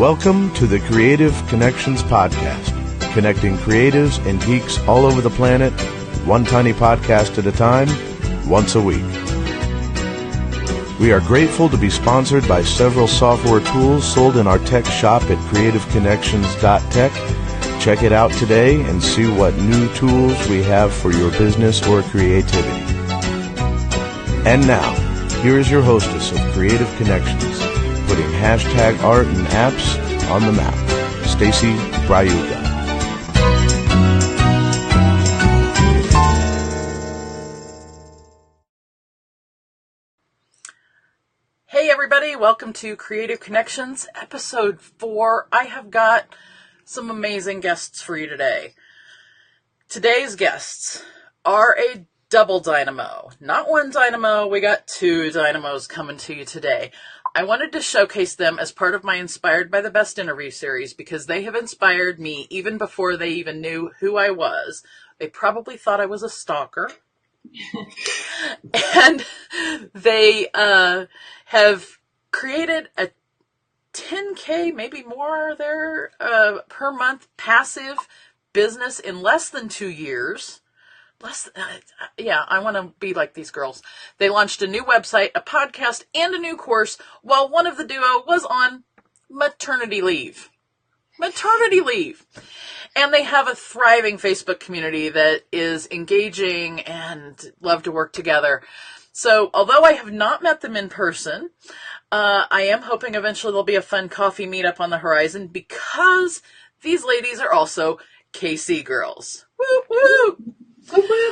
Welcome to the Creative Connections podcast, connecting creatives and geeks all over the planet, one tiny podcast at a time, once a week. We are grateful to be sponsored by several software tools sold in our tech shop at creativeconnections.tech. Check it out today and see what new tools we have for your business or creativity. And now, here is your hostess of Creative Connections, putting hashtag art and apps on the map, Stacy Brayuga. Hey everybody, welcome to Creative Connections, episode 4. I have got some amazing guests for you today. Today's guests are a double dynamo. Not one dynamo, we got 2 dynamos coming to you today. I wanted to showcase them as part of my Inspired by the Best interview series because they have inspired me even before they even knew who I was. They probably thought I was a stalker. And they have created a 10K, maybe more there, per month passive business in less than 2 years. I want to be like these girls. They launched a new website, a podcast, and a new course while one of the duo was on maternity leave. And they have a thriving Facebook community that is engaging and love to work together. So although I have not met them in person, I am hoping eventually there'll be a fun coffee meetup on the horizon because these ladies are also KC girls. Woo woo!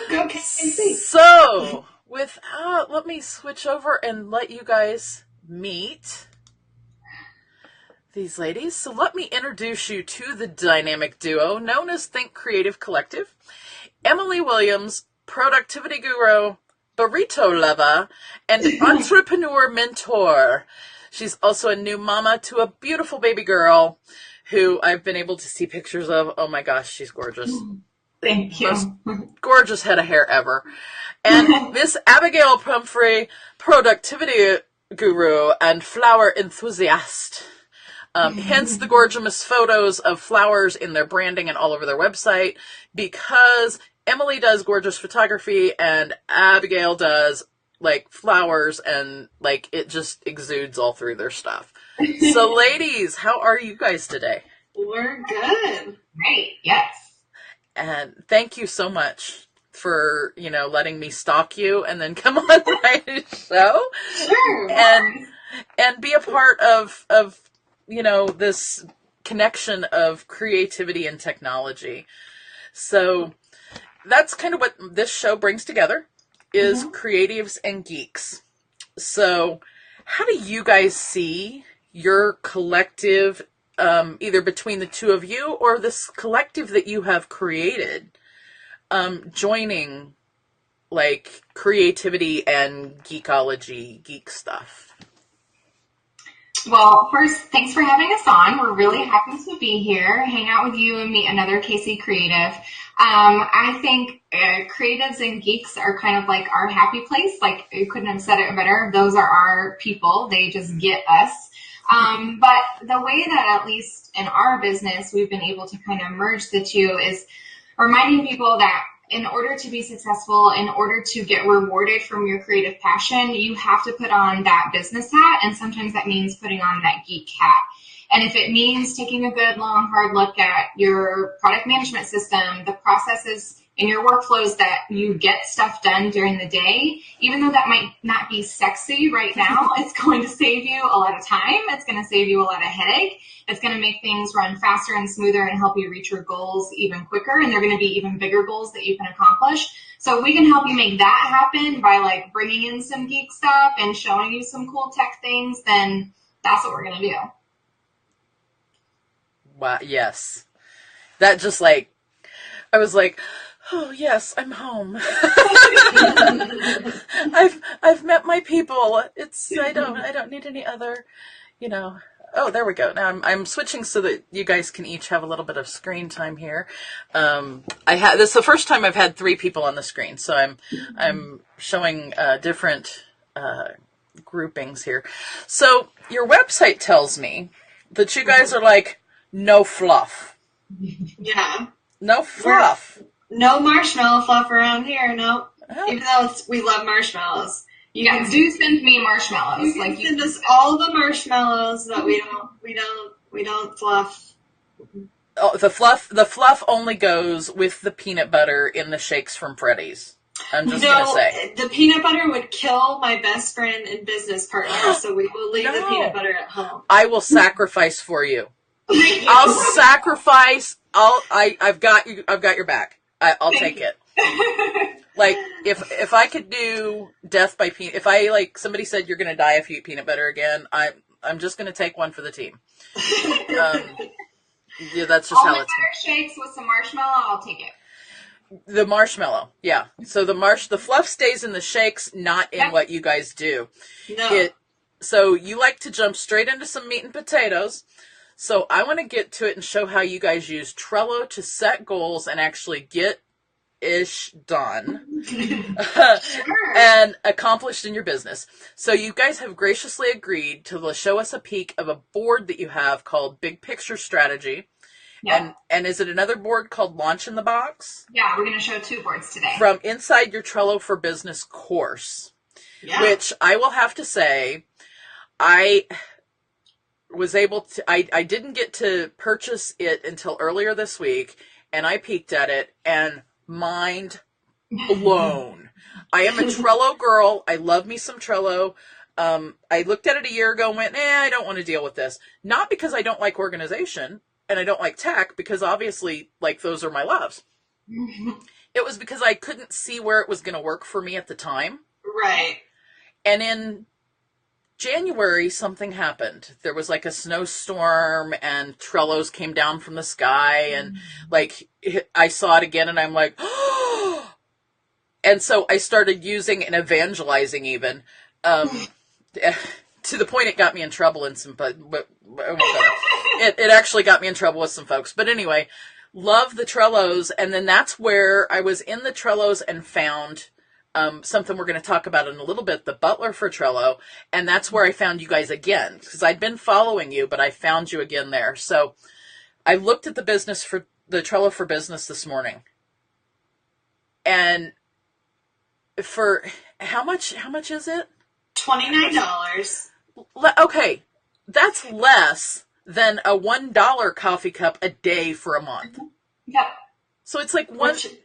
Go KC. So, let me switch over and let you guys meet these ladies. So let me introduce you to the dynamic duo known as Think Creative Collective. Emily Williams, productivity guru, burrito lover, and entrepreneur mentor. She's also a new mama to a beautiful baby girl who I've been able to see pictures of. Oh my gosh, she's gorgeous. Thank you. Most gorgeous head of hair ever. And Miss Abigail Pumphrey, productivity guru and flower enthusiast. Hence the gorgeous photos of flowers in their branding and all over their website, because Emily does gorgeous photography and Abigail does like flowers, and like it just exudes all through their stuff. So ladies, how are you guys today? We're good. Great. Yes. And thank you so much for, letting me stalk you and then come on my show. Sure. And be a part of this connection of creativity and technology. So that's kind of what this show brings together is creatives and geeks. So how do you guys see your collective, either between the two of you or this collective that you have created, joining like creativity and geekology, geek stuff? Well, first, thanks for having us on. We're really happy to be here, hang out with you and meet another KC creative. I think creatives and geeks are kind of like our happy place. Like, you couldn't have said it better. Those are our people. They just get us. But the way that, at least in our business, we've been able to kind of merge the two is reminding people that in order to be successful, in order to get rewarded from your creative passion, you have to put on that business hat. And sometimes that means putting on that geek hat. And if it means taking a good, long, hard look at your product management system, the processes in your workflows that you get stuff done during the day, even though that might not be sexy right now, it's going to save you a lot of time. It's going to save you a lot of headache. It's going to make things run faster and smoother and help you reach your goals even quicker. And they're going to be even bigger goals that you can accomplish. So if we can help you make that happen by like bringing in some geek stuff and showing you some cool tech things, then that's what we're going to do. Wow, yes. That just like, I was like, oh yes, I'm home. I've met my people. I don't need any other, Oh, there we go. Now I'm switching so that you guys can each have a little bit of screen time here. This is the first time I've had 3 people on the screen, so I'm showing different groupings here. So your website tells me that you guys are like, no fluff. Yeah. No fluff. No marshmallow fluff around here, no. Oh. Even though we love marshmallows. Yeah, do send me marshmallows. You can send us all the marshmallows, but we don't fluff. Oh, the fluff only goes with the peanut butter in the shakes from Freddy's. I'm just going to say. The peanut butter would kill my best friend and business partner, so we will leave the peanut butter at home. I will sacrifice for you. I'll sacrifice. I've got your back. I'll take it. Like if I could do death by peanut, if I like somebody said you're going to die if you eat peanut butter again, I'm just going to take one for the team. Yeah, that's just how it's. Butter shakes with some marshmallow, I'll take it. The marshmallow, yeah. So the fluff stays in the shakes, not in what you guys do. No. So you like to jump straight into some meat and potatoes. So I want to get to it and show how you guys use Trello to set goals and actually get ish done and accomplished in your business. So you guys have graciously agreed to show us a peek of a board that you have called Big Picture Strategy. Yep. And is it another board called Launch in the Box? Yeah, we're going to show 2 boards today. From inside your Trello for Business course, which I will have to say, I was able to, I didn't get to purchase it until earlier this week, and I peeked at it, and mind blown. I am a Trello girl. I love me some Trello. I looked at it a year ago and went, I don't want to deal with this. Not because I don't like organization, and I don't like tech, because obviously, like, those are my loves. It was because I couldn't see where it was going to work for me at the time. Right. And in January, something happened. There was like a snowstorm, and Trellos came down from the sky, and like I saw it again, and I'm like, oh! And so I started using and evangelizing even, to the point it got me in trouble in some, but it actually got me in trouble with some folks. But anyway, love the Trellos. And then that's where I was in the Trellos and found something we're going to talk about in a little bit, the ButlerForTrello. And that's where I found you guys again, because I'd been following you, but I found you again there. So I looked at the Trello for Business this morning. And for how much is it? $29. Okay, that's less than a $1 coffee cup a day for a month. Yep. So it's like You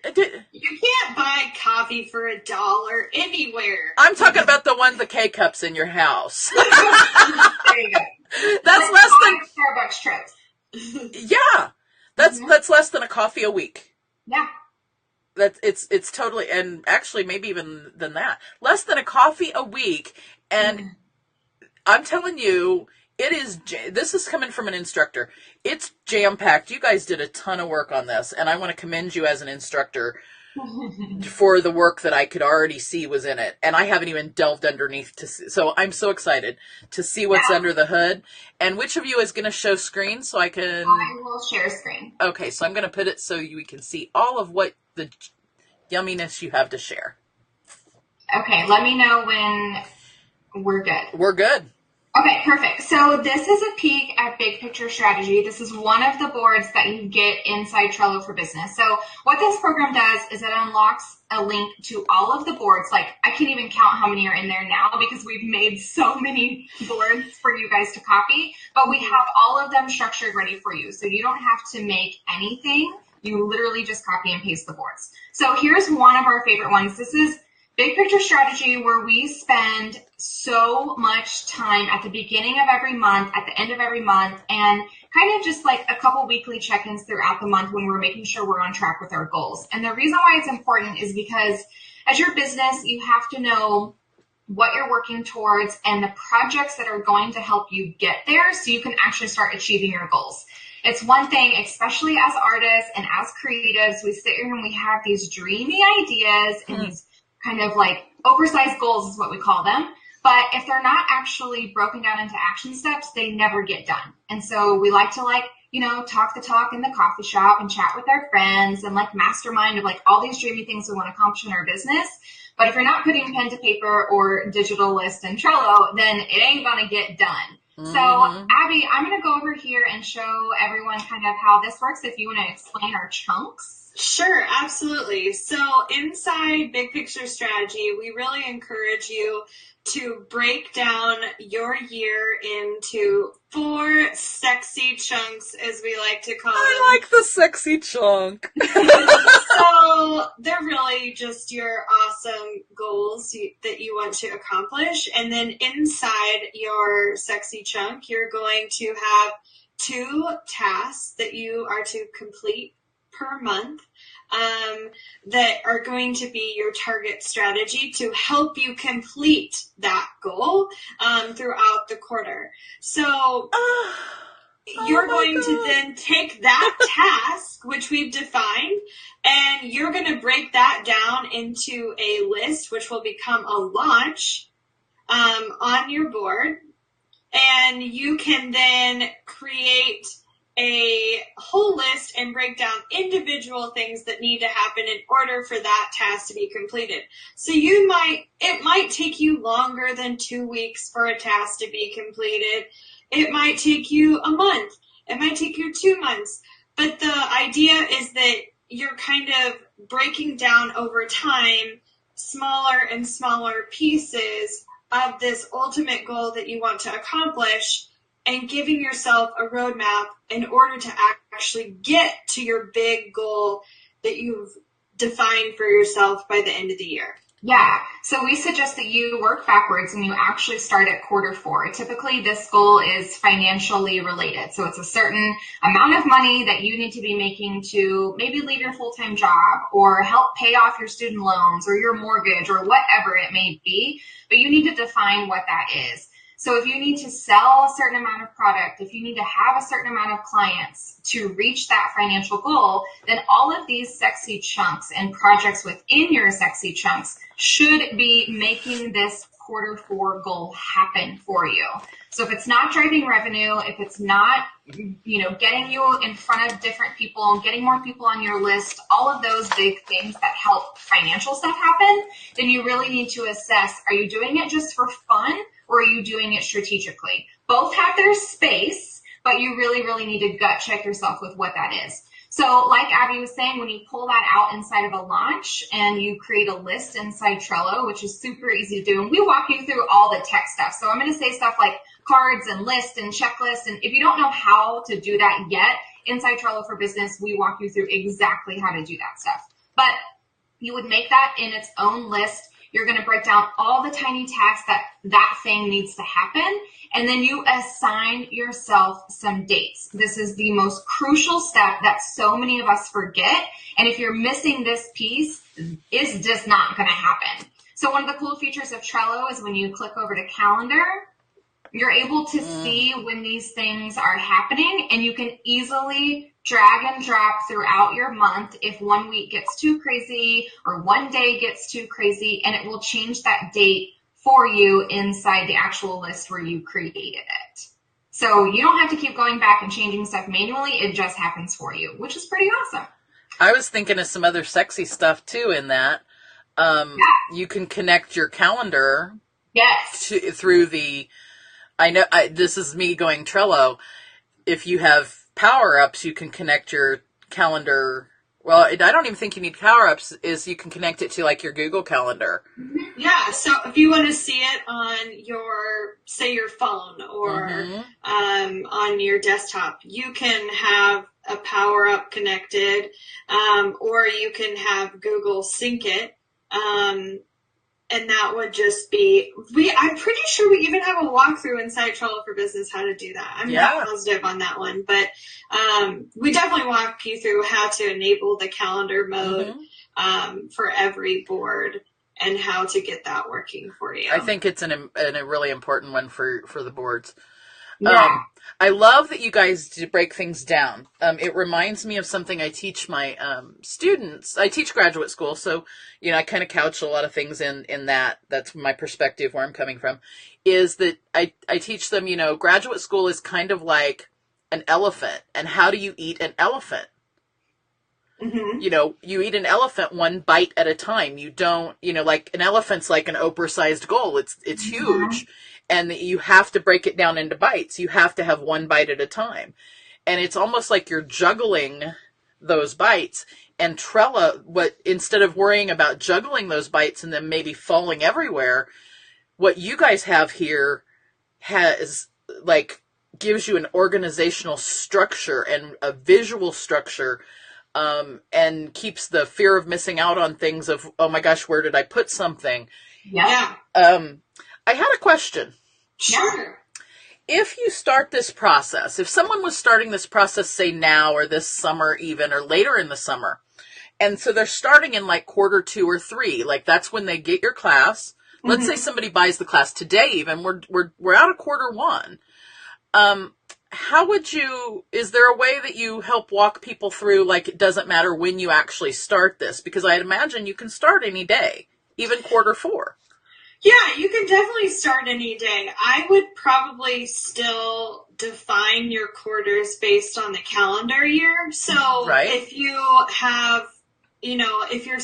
can't buy coffee for $1 anywhere. I'm talking about the K-cups in your house. There you go. That's less than Starbucks trips. Yeah. That's less than a coffee a week. Yeah. It's totally, and actually maybe even than that. Less than a coffee a week, and I'm telling you, this is coming from an instructor. It's jam-packed. You guys did a ton of work on this, and I want to commend you as an instructor for the work that I could already see was in it. And I haven't even delved underneath to see. So I'm so excited to see what's under the hood. And which of you is going to show screen so I can... I will share screen. Okay, so I'm going to put it so we can see all of what the yumminess you have to share. Okay, let me know when we're good. We're good. Okay, perfect. So this is a peek at Big Picture Strategy. This is one of the boards that you get inside Trello for Business. So what this program does is it unlocks a link to all of the boards. Like, I can't even count how many are in there now because we've made so many boards for you guys to copy, but we have all of them structured ready for you. So you don't have to make anything. You literally just copy and paste the boards. So here's one of our favorite ones. This is Big Picture Strategy, where we spend so much time at the beginning of every month, at the end of every month, and kind of just like a couple weekly check-ins throughout the month when we're making sure we're on track with our goals. And the reason why it's important is because as your business, you have to know what you're working towards and the projects that are going to help you get there so you can actually start achieving your goals. It's one thing, especially as artists and as creatives, we sit here and we have these dreamy ideas and these kind of like oversized goals is what we call them. But if they're not actually broken down into action steps, they never get done. And so we like to talk the talk in the coffee shop and chat with our friends and like mastermind of like all these dreamy things we want to accomplish in our business. But if you're not putting pen to paper or digital list in Trello, then it ain't going to get done. So, Abby, I'm going to go over here and show everyone kind of how this works. If you want to explain our chunks. Sure, absolutely. So inside Big Picture Strategy, we really encourage you to break down your year into 4 sexy chunks, as we like to call them. I like the sexy chunk. So they're really just your awesome goals that you want to accomplish. And then inside your sexy chunk, you're going to have 2 tasks that you are to complete per month that are going to be your target strategy to help you complete that goal throughout the quarter. So you're going to then take that task, which we've defined, and you're going to break that down into a list, which will become a launch on your board. And you can then create a whole list and break down individual things that need to happen in order for that task to be completed. So it might take you longer than 2 weeks for a task to be completed. It might take you a month. It might take you 2 months. But the idea is that you're kind of breaking down over time smaller and smaller pieces of this ultimate goal that you want to accomplish, and giving yourself a roadmap in order to actually get to your big goal that you've defined for yourself by the end of the year. Yeah, so we suggest that you work backwards and you actually start at Q4. Typically, this goal is financially related. So it's a certain amount of money that you need to be making to maybe leave your full-time job or help pay off your student loans or your mortgage or whatever it may be. But you need to define what that is. So if you need to sell a certain amount of product, if you need to have a certain amount of clients to reach that financial goal, then all of these sexy chunks and projects within your sexy chunks should be making this Q4 goal happen for you. So if it's not driving revenue, if it's not, getting you in front of different people, getting more people on your list, all of those big things that help financial stuff happen, then you really need to assess, are you doing it just for fun or are you doing it strategically? Both have their space, but you really, really need to gut check yourself with what that is. So like Abby was saying, when you pull that out inside of a launch and you create a list inside Trello, which is super easy to do, and we walk you through all the tech stuff. So I'm going to say stuff like cards and lists and checklists. And if you don't know how to do that yet, inside Trello for Business, we walk you through exactly how to do that stuff. But you would make that in its own list. You're going to break down all the tiny tasks that thing needs to happen. And then you assign yourself some dates. This is the most crucial step that so many of us forget. And if you're missing this piece, it's just not going to happen. So one of the cool features of Trello is when you click over to calendar, you're able to see when these things are happening, and you can easily drag and drop throughout your month if 1 week gets too crazy or one day gets too crazy, and it will change that date for you inside the actual list where you created it. So you don't have to keep going back and changing stuff manually. It just happens for you, which is pretty awesome. I was thinking of some other sexy stuff too in that. You can connect your calendar through the... this is me going Trello. If you have power-ups, you can connect your calendar. Well, I don't even think you need power-ups. Is you can connect it to like your Google Calendar. Yeah. So if you want to see it on your phone or on your desktop, you can have a power-up connected, or you can have Google sync it. And that would just be, I'm pretty sure we even have a walkthrough inside Trello for Business how to do that. I'm not positive on that one, but we definitely walk you through how to enable the calendar mode for every board and how to get that working for you. I think it's a really important one for the boards. Yeah. I love that you guys do break things down. It reminds me of something I teach my students. I teach graduate school, so I kind of couch a lot of things in that. That's my perspective, where I'm coming from. Is that I teach them, graduate school is kind of like an elephant, and how do you eat an elephant? Mm-hmm. You know, you eat an elephant one bite at a time. You don't, you know, like an elephant's like an Oprah-sized goal. It's huge. And you have to break it down into bites. You have to have one bite at a time. And it's almost like you're juggling those bites. And Trello, instead of worrying about juggling those bites and then maybe falling everywhere, what you guys have here has like gives you an organizational structure and a visual structure, and keeps the fear of missing out on things of, oh my gosh, where did I put something? Yeah. I had a question. Sure. If you start this process, if someone was starting this process, say now or this summer even, or later in the summer, and so they're starting in like quarter 2 or 3, like that's when they get your class. Let's say somebody buys the class today even, we're out of quarter 1. How would you, is there a way that you help walk people through, like it doesn't matter when you actually start this? Because I'd imagine you can start any day, even quarter 4. Yeah, you can definitely start any day. I would probably still define your quarters based on the calendar year. So if you have, you know, if you're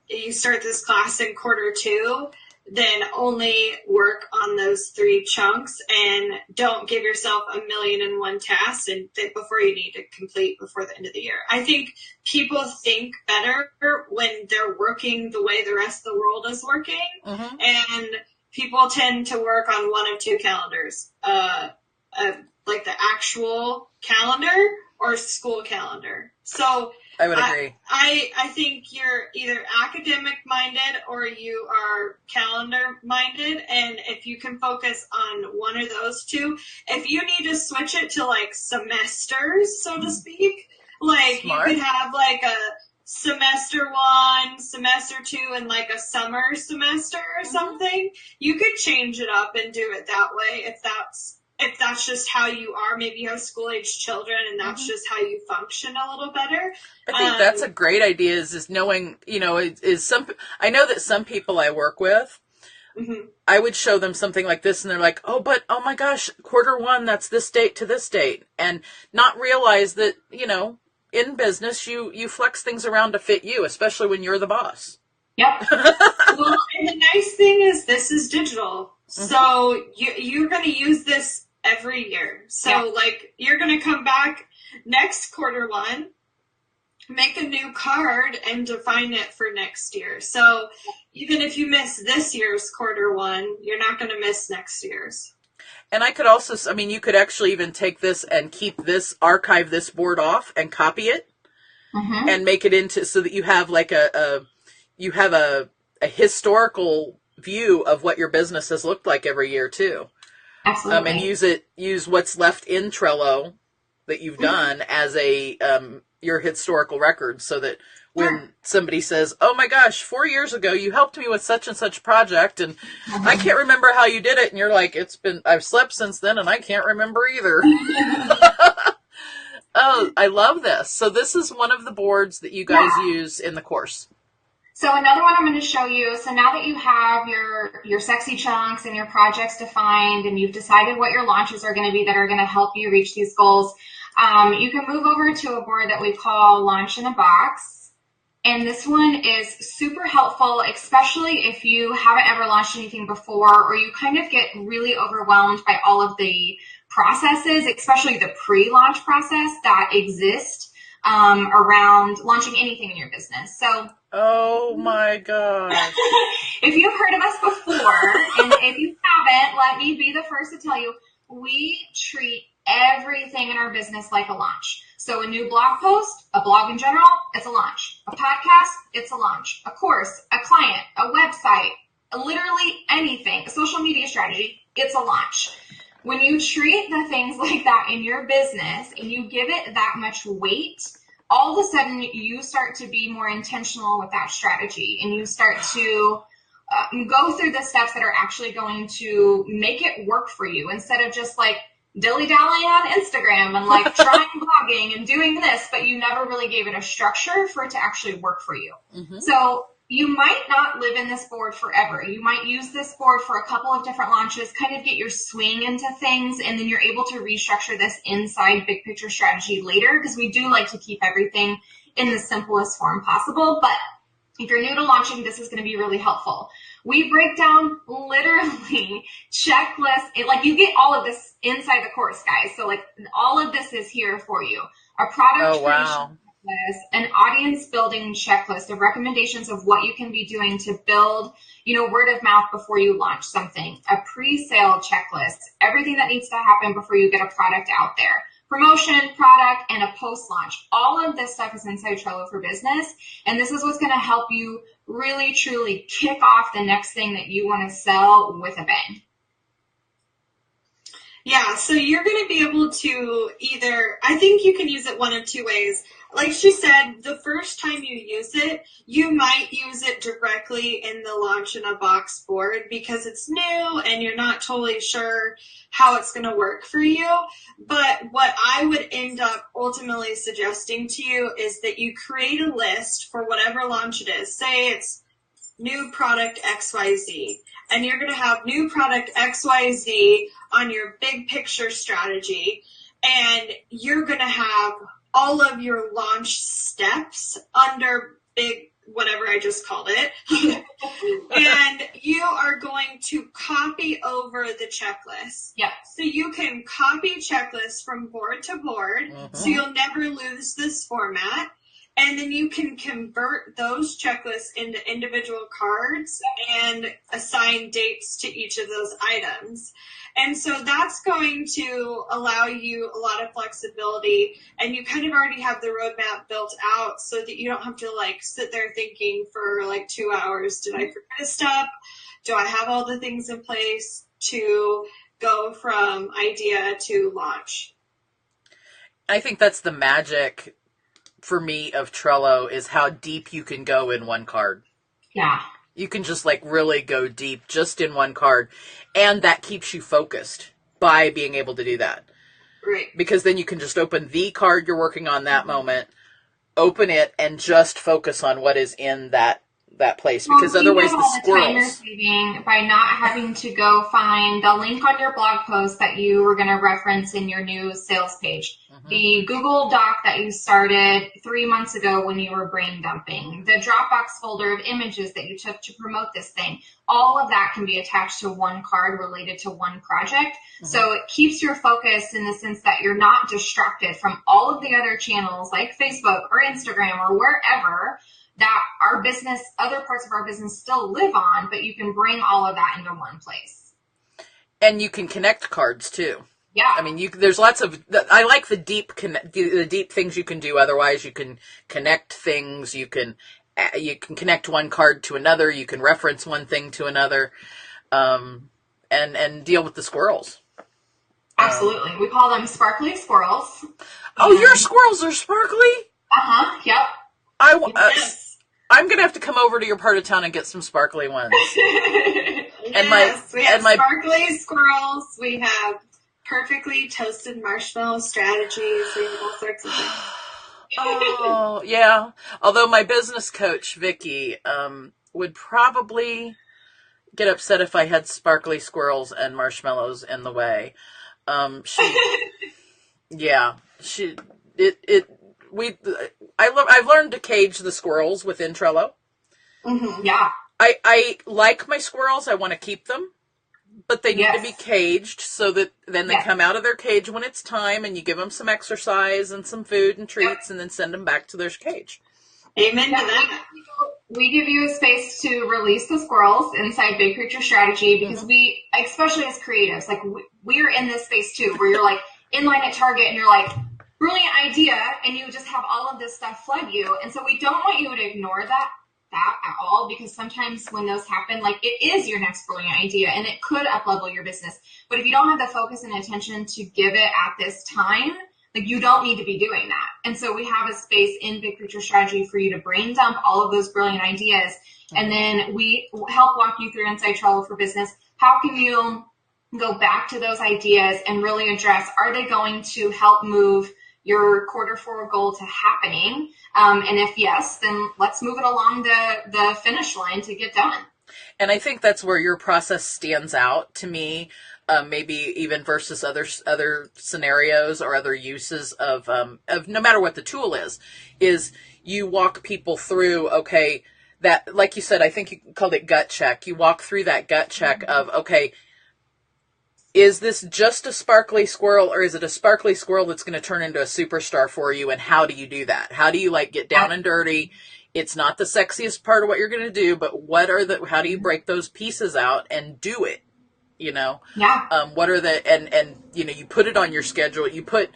you start this class in quarter 2, then only work on those 3 chunks and don't give yourself 1,000,001 tasks before you need to complete before the end of the year. I think people think better when they're working the way the rest of the world is working, and people tend to work on 1 of 2 calendars, like the actual calendar or school calendar. So I would agree. I think you're either academic minded or you are calendar minded. And if you can focus on one of those 2, if you need to switch it to like semesters, so to speak, like Smart. You could have like a semester 1, semester 2, and like a summer semester or something. You could change it up and do it that way if that's just how you are. Maybe you have school-age children and that's just how you function a little better. I think that's a great idea is knowing, you know, I know that some people I work with, I would show them something like this and they're like, oh my gosh, quarter 1, that's this date to this date. And not realize that, you know, in business, you flex things around to fit you, especially when you're the boss. Yep. Well, and the nice thing is this is digital. So you're going to use this every year. So like you're going to come back next quarter 1, make a new card and define it for next year. So even if you miss this year's quarter 1, you're not going to miss next year's. And I could also, I mean, you could actually even take this and archive this board off and copy it and make it into, so that you have like a historical view of what your business has looked like every year too. Absolutely. And use what's left in Trello that you've done as your historical record, so that when somebody says, oh my gosh, 4 years ago you helped me with such and such project and I can't remember how you did it, and you're like, I've slept since then and I can't remember either. Oh, I love this. So this is one of the boards that you guys use in the course. So another one I'm going to show you. So now that you have your sexy chunks and your projects defined and you've decided what your launches are going to be that are going to help you reach these goals, you can move over to a board that we call Launch in a Box. And this one is super helpful, especially if you haven't ever launched anything before, or you kind of get really overwhelmed by all of the processes, especially the pre-launch process that exist around launching anything in your business. So, oh my gosh. If you've heard of us before, and if you haven't, let me be the first to tell you, we treat everything in our business like a launch. So a new blog post, a blog in general, it's a launch. A podcast, it's a launch. A course, a client, a website, literally anything, a social media strategy, it's a launch. When you treat the things like that in your business and you give it that much weight, all of a sudden you start to be more intentional with that strategy, and you start to go through the steps that are actually going to make it work for you, instead of just like dilly-dallying on Instagram and like trying blogging and doing this, but you never really gave it a structure for it to actually work for you. So you might not live in this board forever. You might use this board for a couple of different launches, kind of get your swing into things, and then you're able to restructure this inside Big Picture Strategy later, because we do like to keep everything in the simplest form possible. But if you're new to launching, this is going to be really helpful. We break down literally checklists. Like, you get all of this inside the course, guys. So like, all of this is here for you. A product creation checklist, an audience building checklist of recommendations of what you can be doing to build, word of mouth before you launch something, a pre-sale checklist, everything that needs to happen before you get a product out there, promotion, product, and a post-launch. All of this stuff is inside Trello for Business, and this is what's going to help you really, truly kick off the next thing that you want to sell with a bang. Yeah, so you're going to be able to I think you can use it one of two ways. Like she said, the first time you use it, you might use it directly in the launch in a box board because it's new and you're not totally sure how it's going to work for you. But what I would end up ultimately suggesting to you is that you create a list for whatever launch it is. Say it's new product XYZ, and you're going to have new product XYZ on your big picture strategy, and you're going to have all of your launch steps under big, whatever I just called it. And you are going to copy over the checklist. Yeah. So you can copy checklists from board to board, so you'll never lose this format. And then you can convert those checklists into individual cards and assign dates to each of those items. And so that's going to allow you a lot of flexibility, and you kind of already have the roadmap built out so that you don't have to sit there thinking for 2 hours, did I forget a step? Do I have all the things in place to go from idea to launch? I think that's the magic for me of Trello, is how deep you can go in one card. Yeah. You can just really go deep just in one card, and that keeps you focused by being able to do that. Right. Because then you can just open the card you're working on that moment, open it, and just focus on what is in that place. Because otherwise the squirrels. Time you're saving by not having to go find the link on your blog post that you were going to reference in your new sales page, the Google Doc that you started 3 months ago when you were brain dumping, the Dropbox folder of images that you took to promote this thing. All of that can be attached to one card related to one project. So it keeps your focus in the sense that you're not distracted from all of the other channels like Facebook or Instagram or wherever that our business, other parts of our business still live on, but you can bring all of that into one place. And you can connect cards too. Yeah. I mean, there's lots of, I like the deep things you can do. Otherwise, you can connect things. You can connect one card to another. You can reference one thing to another, and deal with the squirrels. Absolutely. We call them sparkly squirrels. Oh, your squirrels are sparkly? Yep. I'm going to have to come over to your part of town and get some sparkly ones. Yes, we have sparkly squirrels. We have perfectly toasted marshmallow strategies. We have all sorts of things. Oh, yeah. Although my business coach, Vicky, would probably get upset if I had sparkly squirrels and marshmallows in the way. I've learned to cage the squirrels within Trello. Yeah. I like my squirrels. I want to keep them, but they need to be caged so that then they come out of their cage when it's time, and you give them some exercise and some food and treats, and then send them back to their cage. Amen to that. We give you a space to release the squirrels inside Big Picture Strategy because we, especially as creatives, we're in this space too, where you're in line at Target and you're brilliant idea, and you just have all of this stuff flood you. And so we don't want you to ignore that at all, because sometimes when those happen, it is your next brilliant idea and it could up-level your business. But if you don't have the focus and attention to give it at this time, you don't need to be doing that. And so we have a space in Big Picture Strategy for you to brain dump all of those brilliant ideas. And then we help walk you through inside Trello for Business. How can you go back to those ideas and really address, are they going to help move your quarter 4 goal to happening? And if yes, then let's move it along the finish line to get done. And I think that's where your process stands out to me, maybe even versus other scenarios or other uses of no matter what the tool is you walk people through, okay, that, like you said, I think you called it gut check. You walk through that gut check of, okay, is this just a sparkly squirrel, or is it a sparkly squirrel that's going to turn into a superstar for you? And how do you do that? How do you get down and dirty? It's not the sexiest part of what you're going to do, but how do you break those pieces out and do it? Yeah. What are and you put it on your schedule. You put,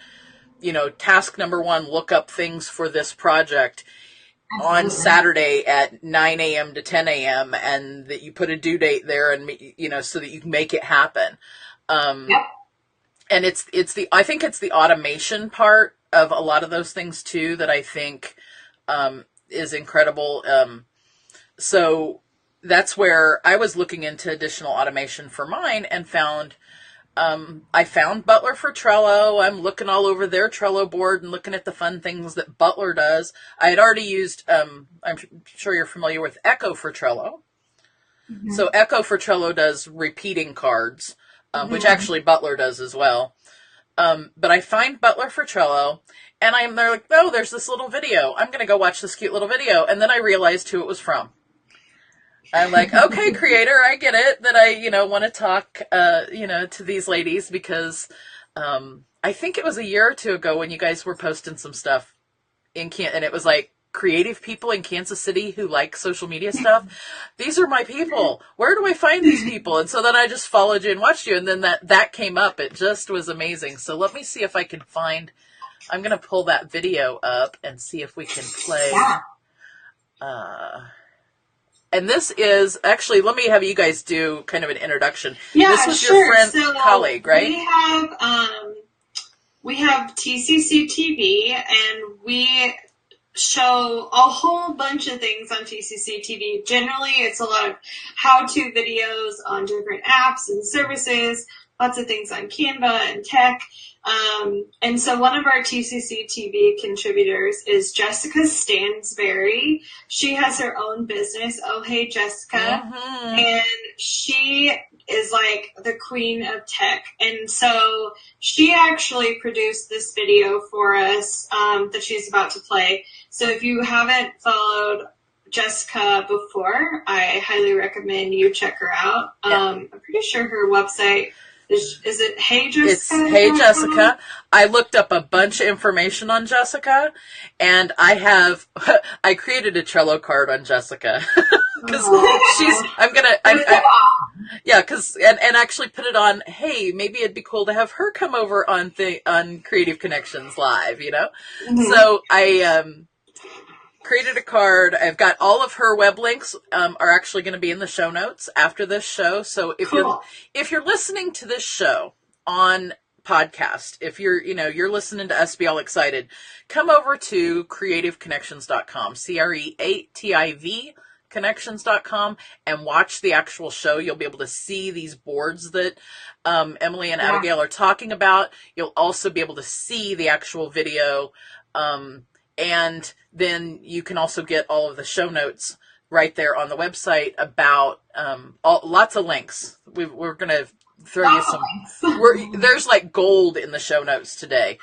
task number 1, look up things for this project. Absolutely. On Saturday at 9 a.m. to 10 a.m. and that you put a due date there and, so that you can make it happen. Yep. And I think it's the automation part of a lot of those things too, that I think, is incredible. So that's where I was looking into additional automation for mine and found ButlerForTrello. I'm looking all over their Trello board and looking at the fun things that Butler does. I had already used, I'm sure you're familiar with HeyJessica. Mm-hmm. So HeyJessica does repeating cards, which actually Butler does as well. But I find ButlerForTrello, and they're like, oh, there's this little video. I'm going to go watch this cute little video. And then I realized who it was from. I'm like, okay, creator, I get it that I, want to talk, to these ladies because I think it was a year or 2 ago when you guys were posting some stuff and it was like creative people in Kansas City who like social media stuff. These are my people. Where do I find these people? And so then I just followed you and watched you, and then that came up. It just was amazing. So let me see if I can find. I'm going to pull that video up and see if we can play. And this is actually, let me have you guys do kind of an introduction. Yeah, this was sure. Your friend, colleague, right? We have TCC TV, and we show a whole bunch of things on TCC TV. Generally, it's a lot of how-to videos on different apps and services, lots of things on Canva and tech. And so one of our TCC TV contributors is Jessica Stansberry. She has her own business, Oh HeyJessica, and she is like the queen of tech. And so she actually produced this video for us that she's about to play. So if you haven't followed Jessica before, I highly recommend you check her out. I'm pretty sure her website is it HeyJessica? It's HeyJessica. I looked up a bunch of information on Jessica, and I created a Trello card on Jessica because and actually put it on. Hey, maybe it'd be cool to have her come over on Cre8tivConnections live. Mm-hmm. So I created a card. I've got all of her web links are actually going to be in the show notes after this show. So if you're listening to this show on podcast, if you're listening to us be all excited, come over to Cre8tivConnections.com, Cre8tiv Connections.com, and watch the actual show. You'll be able to see these boards that Emily and Abigail are talking about. You'll also be able to see the actual video. And then you can also get all of the show notes right there on the website about lots of links. We're going to throw you some. There's like gold in the show notes today.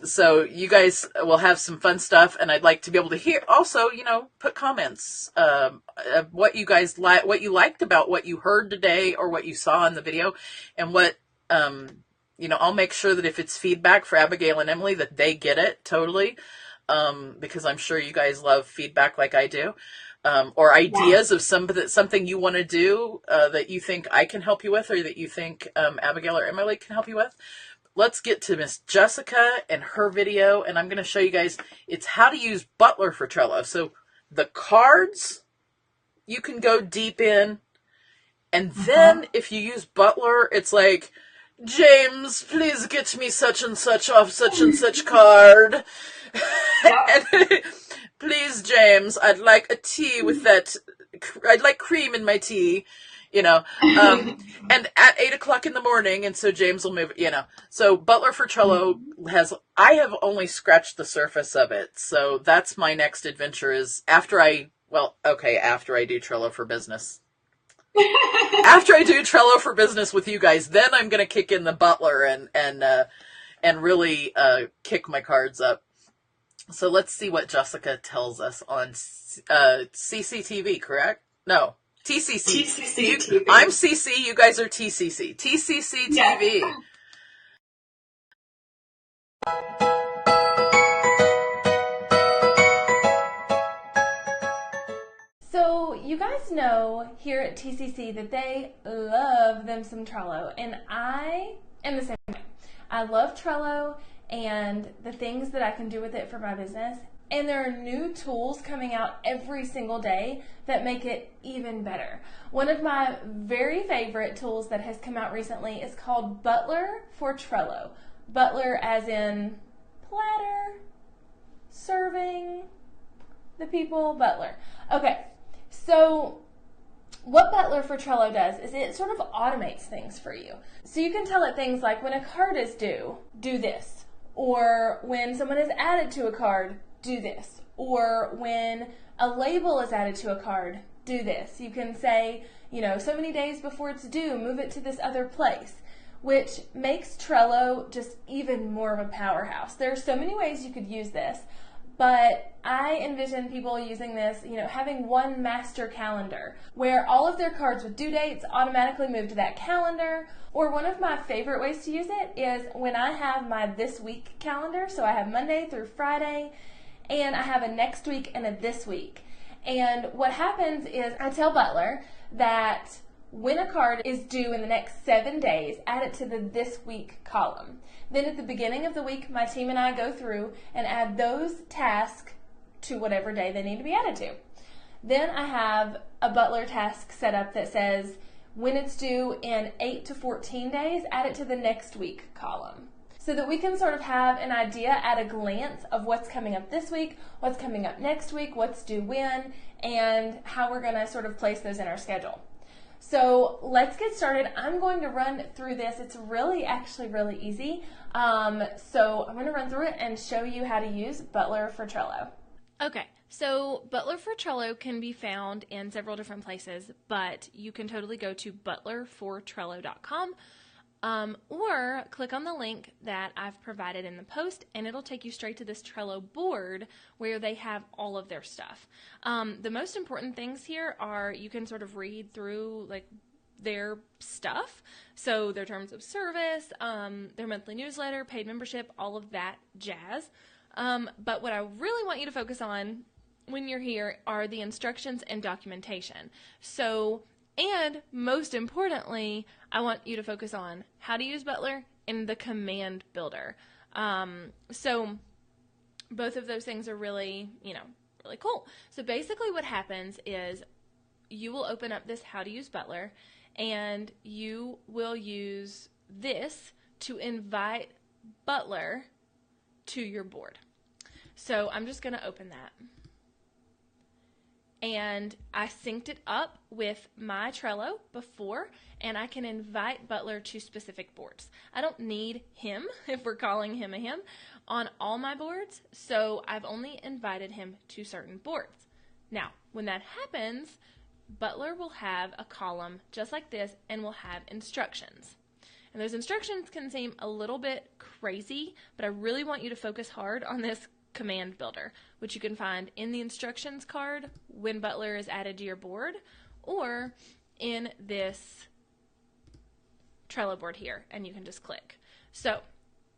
So you guys will have some fun stuff, and I'd like to be able to hear. Also, put comments of what you guys what you liked about what you heard today or what you saw in the video, and what. I'll make sure that if it's feedback for Abigail and Emily, that they get it totally, because I'm sure you guys love feedback like I do, or ideas of something you want to do that you think I can help you with, or that you think Abigail or Emily can help you with. Let's get to Miss Jessica and her video, and I'm going to show you guys. It's how to use ButlerForTrello. So the cards you can go deep in, and then if you use Butler, it's like, James, please get me such and such off such and such card. Please, James, I'd like a tea with that. I'd like cream in my tea. And at 8 o'clock in the morning, and so James will move, So Butler for Trello I have only scratched the surface of it. So that's my next adventure is after I do Trello for Business. After I do Trello for Business with you guys, then I'm going to kick in the Butler and really kick my cards up. So let's see what Jessica tells us on CCTV, correct? No. TCC. TCC. I'm CC, you guys are TCC. TCC TV. Yeah. So you guys know here at TCC that they love them some Trello, and I am the same way. I love Trello and the things that I can do with it for my business, and there are new tools coming out every single day that make it even better. One of my very favorite tools that has come out recently is called ButlerForTrello. Butler as in platter, serving, the people, Butler. Okay, so what ButlerForTrello does is it sort of automates things for you. So you can tell it things like when a card is due, do this. Or when someone is added to a card, do this. Or when a label is added to a card, do this. You can say, so many days before it's due, move it to this other place, which makes Trello just even more of a powerhouse. There are so many ways you could use this, but I envision people using this, having one master calendar where all of their cards with due dates automatically move to that calendar. Or one of my favorite ways to use it is when I have my this week calendar. So I have Monday through Friday, and I have a next week and a this week. And what happens is I tell Butler that when a card is due in the next 7 days, add it to the this week column. Then at the beginning of the week, my team and I go through and add those tasks to whatever day they need to be added to. Then I have a Butler task set up that says when it's due in 8 to 14 days, add it to the next week column, so that we can sort of have an idea at a glance of what's coming up this week, what's coming up next week, what's due when, and how we're going to sort of place those in our schedule. So let's get started. I'm going to run through this. It's actually really easy. So I'm going to run through it and show you how to use ButlerForTrello. Okay, so ButlerForTrello can be found in several different places, but you can totally go to ButlerForTrello.com. Or click on the link that I've provided in the post, and it'll take you straight to this Trello board where they have all of their stuff. The most important things here are you can sort of read through their stuff, so their terms of service, their monthly newsletter, paid membership, all of that jazz. But what I really want you to focus on when you're here are the instructions and documentation. And most importantly, I want you to focus on how to use Butler and the command builder. So both of those things are really, really cool. So basically what happens is you will open up this how to use Butler, and you will use this to invite Butler to your board. So I'm just going to open that. And I synced it up with my Trello before, and I can invite Butler to specific boards. I don't need him, if we're calling him a him, on all my boards, so I've only invited him to certain boards. Now, when that happens, Butler will have a column just like this, and will have instructions. And those instructions can seem a little bit crazy, but I really want you to focus hard on this command builder, which you can find in the instructions card when Butler is added to your board, or in this Trello board here, and you can just click. So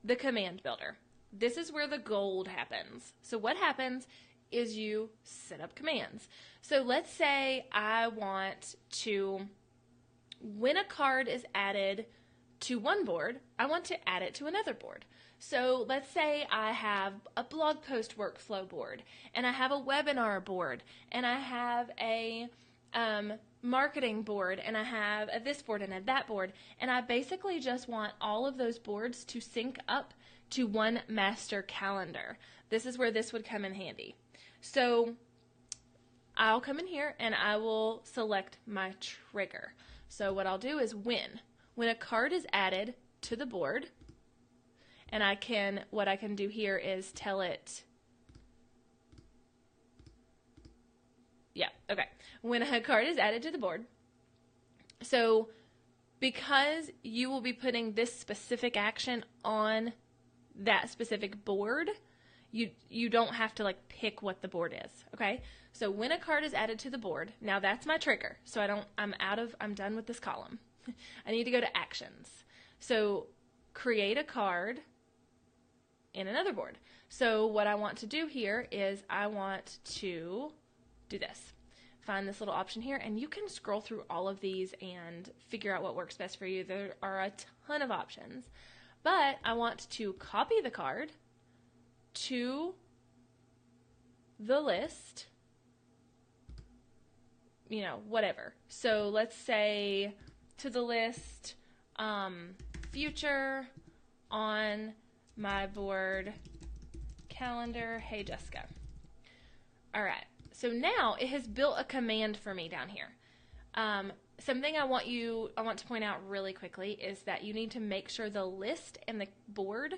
the command builder, this is where the gold happens. So what happens is you set up commands. So let's say I want to, when a card is added to one board, I want to add it to another board. So let's say I have a blog post workflow board, and I have a webinar board, and I have a marketing board, and I have a this board and a that board, and I basically just want all of those boards to sync up to one master calendar. This is where this would come in handy. So I'll come in here and I will select my trigger. So what I'll do is when a card is added to the board, and what I can do here is tell it, when a card is added to the board, so because you will be putting this specific action on that specific board, you don't have to like pick what the board is, okay? So when a card is added to the board, now that's my trigger. So I'm done with this column. I need to go to actions. So create a card in another board. So what I want to do here is I want to do this. Find this little option here, and you can scroll through all of these and figure out what works best for you. There are a ton of options. But I want to copy the card to the list, whatever. So let's say to the list, future on my board calendar, HeyJessica. All right, so now it has built a command for me down here. Something I want to point out really quickly is that you need to make sure the list and the board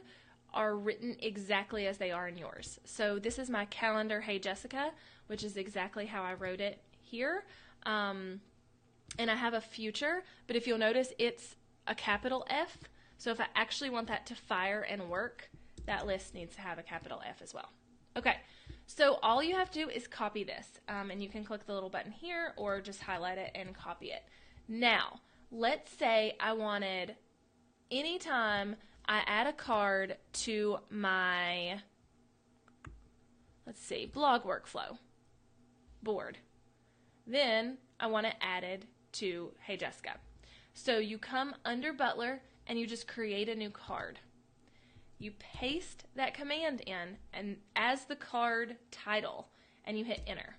are written exactly as they are in yours. So this is my calendar, HeyJessica, which is exactly how I wrote it here. And I have a future, but if you'll notice, it's a capital F. So if I actually want that to fire and work, that list needs to have a capital F as well. Okay, so all you have to do is copy this, and you can click the little button here or just highlight it and copy it. Now, let's say I wanted, anytime I add a card to my, blog workflow board, then I want it added to HeyJessica. So you come under Butler and you just create a new card. You paste that command in and as the card title, and you hit enter.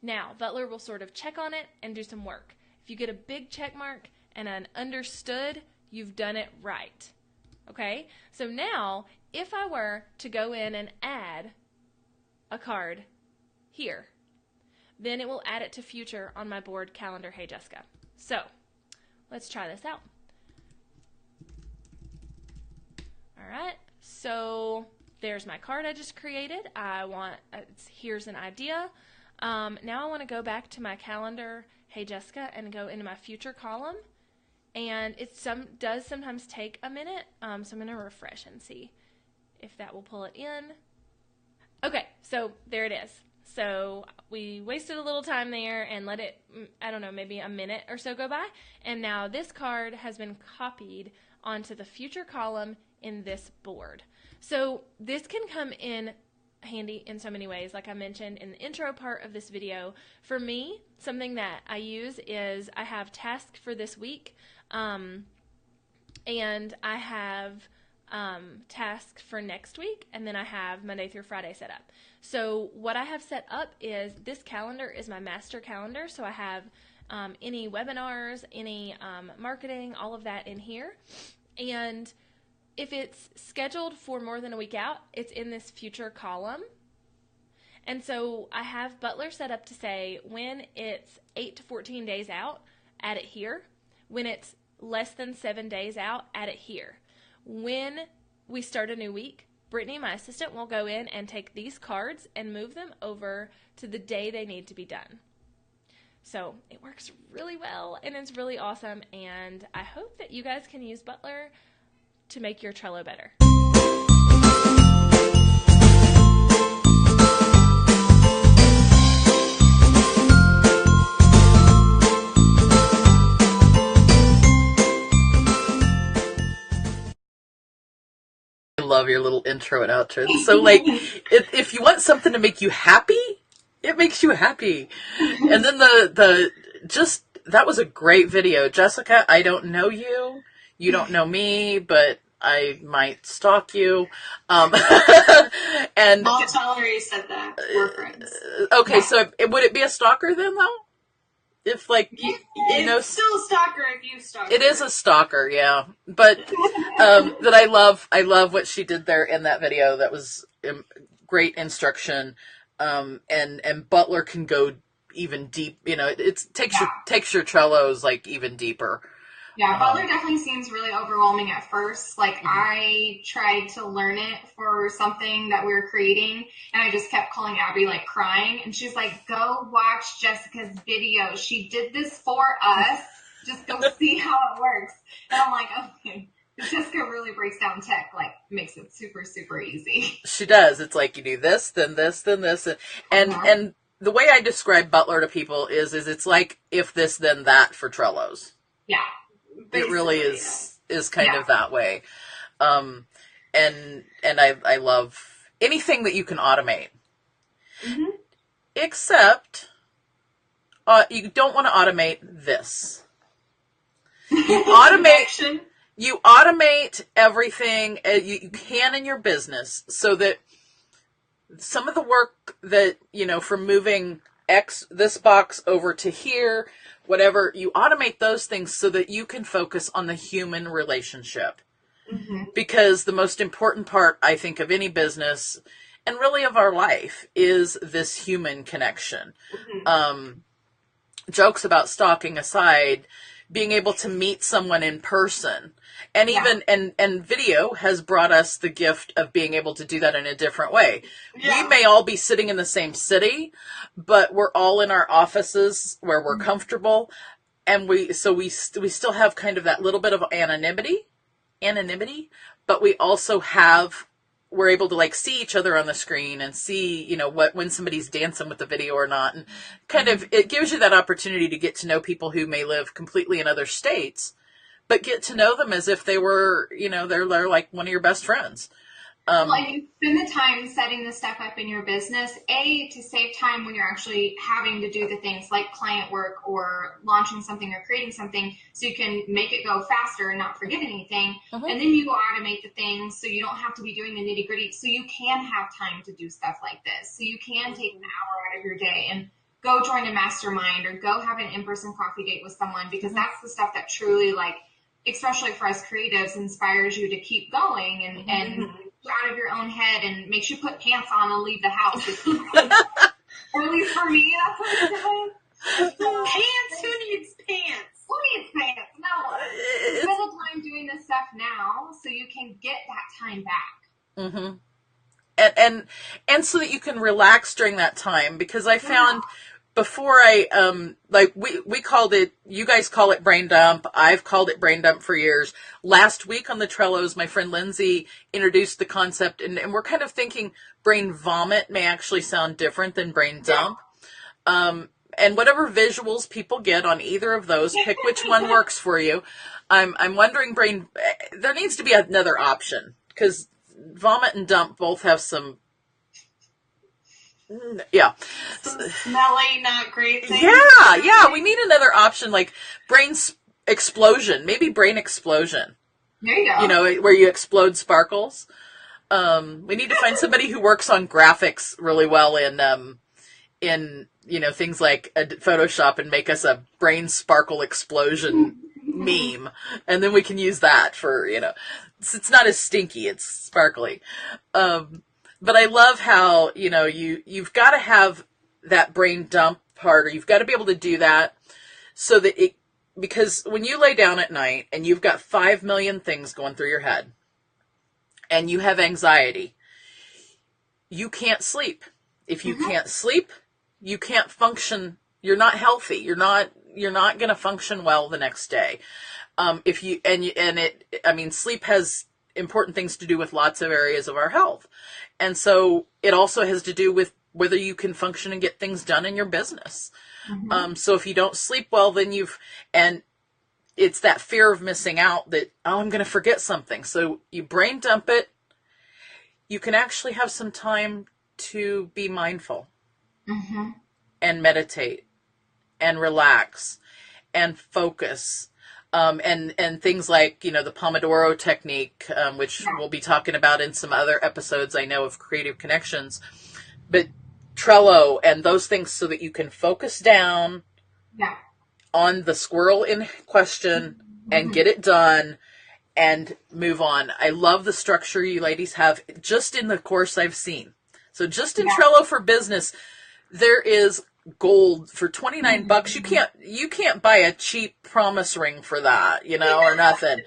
Now Butler will sort of check on it and do some work. If you get a big check mark and an understood, you've done it right. Okay, so now if I were to go in and add a card here, then it will add it to future on my board calendar, HeyJessica. So let's try this out. All right, so there's my card I just created. Here's an idea. Now I want to go back to my calendar, HeyJessica, and go into my future column. And it does sometimes take a minute, so I'm going to refresh and see if that will pull it in. Okay, so there it is. So we wasted a little time there and let it, I don't know, maybe a minute or so go by. And now this card has been copied onto the future column in this board. So this can come in handy in so many ways, like I mentioned in the intro part of this video. For me, something that I use is I have tasks for this week, and I have tasks for next week, and then I have Monday through Friday set up. So what I have set up is this calendar is my master calendar, so I have any webinars, any marketing, all of that in here. And if it's scheduled for more than a week out, it's in this future column. And so I have Butler set up to say when it's 8 to 14 days out, add it here. When it's less than 7 days out, add it here. When we start a new week, Brittany, my assistant, will go in and take these cards and move them over to the day they need to be done. So it works really well and it's really awesome, and I hope that you guys can use Butler to make your Trello better. I love your little intro and outro. So like, if you want something to make you happy, it makes you happy. And then that was a great video. Jessica, I don't know you. You don't know me, but I might stalk you. And I'll tell her you said that. We're friends. Okay, so would it be a stalker then, though? If like it's still a stalker if you stalk. It is a stalker, yeah. But that I love what she did there in that video. That was great instruction. And Butler can go even deep. It takes your Trellos like even deeper. Yeah, Butler definitely seems really overwhelming at first. Like, I tried to learn it for something that we were creating, and I just kept calling Abby, like, crying. And she's like, go watch Jessica's video. She did this for us. Just go see how it works. And I'm like, okay. Jessica really breaks down tech, like, makes it super, super easy. She does. It's like, you do this, then this, then this. And the way I describe Butler to people is it's like if this, then that for Trellos. Yeah. It really is kind of that way. And I love anything that you can automate. Mm-hmm. Except you don't want to automate this. You automate everything you can in your business so that some of the work that, from moving this box over to here, whatever, you automate those things so that you can focus on the human relationship. Mm-hmm. Because the most important part, I think, of any business and really of our life is this human connection. Mm-hmm. Jokes about stalking aside, being able to meet someone in person, and even and video has brought us the gift of being able to do that in a different way. We may all be sitting in the same city, but we're all in our offices where we're comfortable, and we still have kind of that little bit of anonymity, but we also we're able to like see each other on the screen and see, when somebody's dancing with the video or not. And kind of, it gives you that opportunity to get to know people who may live completely in other states, but get to know them as if they were, they're like one of your best friends. Well, and you spend the time setting the stuff up in your business, to save time when you're actually having to do the things like client work or launching something or creating something, so you can make it go faster and not forget anything. Mm-hmm. And then you automate the things so you don't have to be doing the nitty gritty, so you can have time to do stuff like this. So you can take an hour out of your day and go join a mastermind or go have an in-person coffee date with someone, because that's the stuff that truly, like, especially for us creatives, inspires you to keep going and out of your own head and makes you put pants on and leave the house. Or at least for me, that's what it's doing. Pants? Who needs pants? Who needs pants? No. Spend the time doing this stuff now so you can get that time back. Mm-hmm. And so that you can relax during that time, because I found before we called it, you guys call it brain dump. I've called it brain dump for years. Last week on the Trellos, my friend Lindsay introduced the concept, and we're kind of thinking brain vomit may actually sound different than brain dump. And whatever visuals people get on either of those, pick which one works for you. I'm wondering there needs to be another option, because vomit and dump both have some smelly, not great things. We need another option, like brain explosion. Maybe brain explosion. There you go. Where you explode sparkles. We need to find somebody who works on graphics really well in things like Photoshop, and make us a brain sparkle explosion meme, and then we can use that for it's not as stinky, it's sparkly. But I love how, you've got to have that brain dump part, or you've got to be able to do that so that because when you lay down at night and you've got 5 million things going through your head and you have anxiety, you can't sleep. If you can't sleep, you can't function. You're not healthy. You're not going to function well the next day. Sleep has important things to do with lots of areas of our health. And so it also has to do with whether you can function and get things done in your business. Mm-hmm. So if you don't sleep well, then and it's that fear of missing out that, I'm going to forget something. So you brain dump it. You can actually have some time to be mindful and meditate and relax and focus. And things like, the Pomodoro technique, which we'll be talking about in some other episodes, I know, of Cre8tivConnections, but Trello and those things, so that you can focus down on the squirrel in question and get it done and move on. I love the structure you ladies have just in the course I've seen. So just in Trello for Business, there is gold for $29. You can't buy a cheap promise ring for that, or nothing.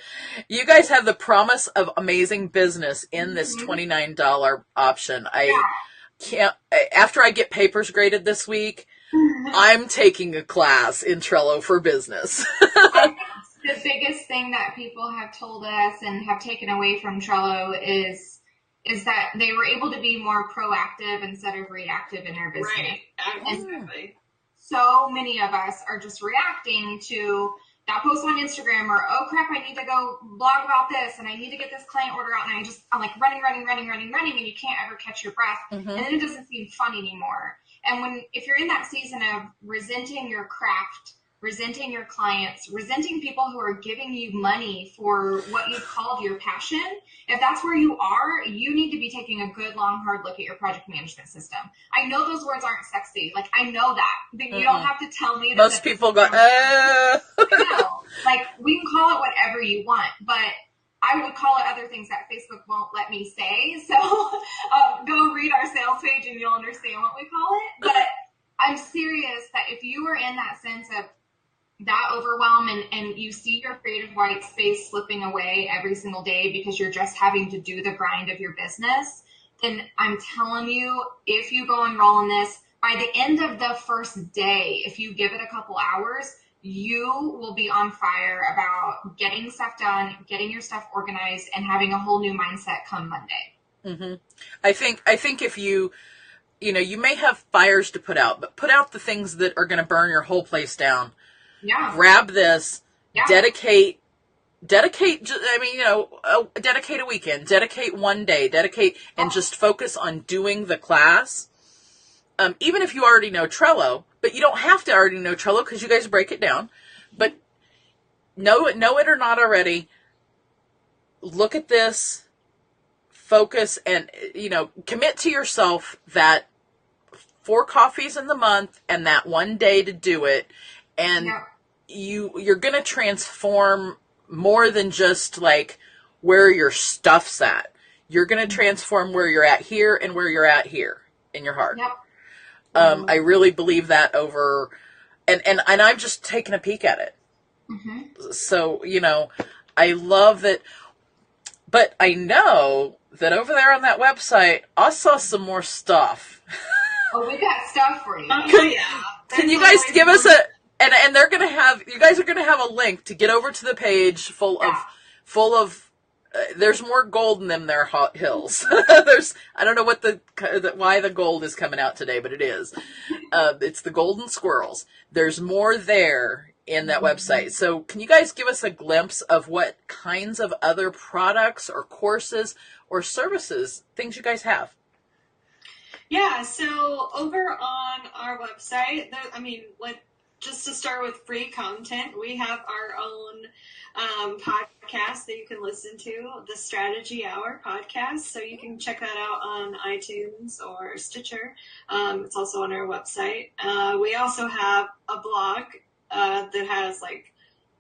You guys have the promise of amazing business in this $29 option. I can't, after I get papers graded this week, I'm taking a class in Trello for Business. I think the biggest thing that people have told us and have taken away from Trello is that they were able to be more proactive instead of reactive in their business. Right, exactly. So many of us are just reacting to that post on Instagram, or, oh crap, I need to go blog about this, and I need to get this client order out, and I'm like running, and you can't ever catch your breath, and then it doesn't seem fun anymore. And if you're in that season of resenting your craft, resenting your clients, resenting people who are giving you money for what you've called your passion, if that's where you are, you need to be taking a good, long, hard look at your project management system. I know those words aren't sexy. Like, I know that. But you don't have to tell me that. Most people go, No. Like, we can call it whatever you want, but I would call it other things that Facebook won't let me say. So go read our sales page and you'll understand what we call it. But I'm serious that if you are in that sense of that overwhelm and you see your creative white space slipping away every single day because you're just having to do the grind of your business, then I'm telling you, if you go and roll in this, by the end of the first day, if you give it a couple hours, you will be on fire about getting stuff done, getting your stuff organized, and having a whole new mindset come Monday. I think if you may have fires to put out, but put out the things that are going to burn your whole place down. Yeah. Grab this, dedicate, dedicate a weekend, dedicate one day, and just focus on doing the class. Even if you already know Trello, but you don't have to already know Trello because you guys break it down, but know it or not already, look at this, focus, and, commit to yourself that 4 coffees in the month and that one day to do it. And you're going to transform more than just like where your stuff's at. You're going to transform where you're at here and where you're at here in your heart. Yep. I really believe that and I've just taken a peek at it. So, I love that. But I know that over there on that website, I saw some more stuff. Oh, we got stuff for you. Can you guys give us and they're going to have, you guys are going to have a link to get over to the page full of, there's more gold in them there hills. I don't know why the gold is coming out today, but it is. It's the golden squirrels. There's more there in that website. So can you guys give us a glimpse of what kinds of other products or courses or services, things you guys have? Yeah, so over on our website, just to start with free content, we have our own podcast that you can listen to, the Strategy Hour podcast. So you can check that out on iTunes or Stitcher. It's also on our website. We also have a blog that has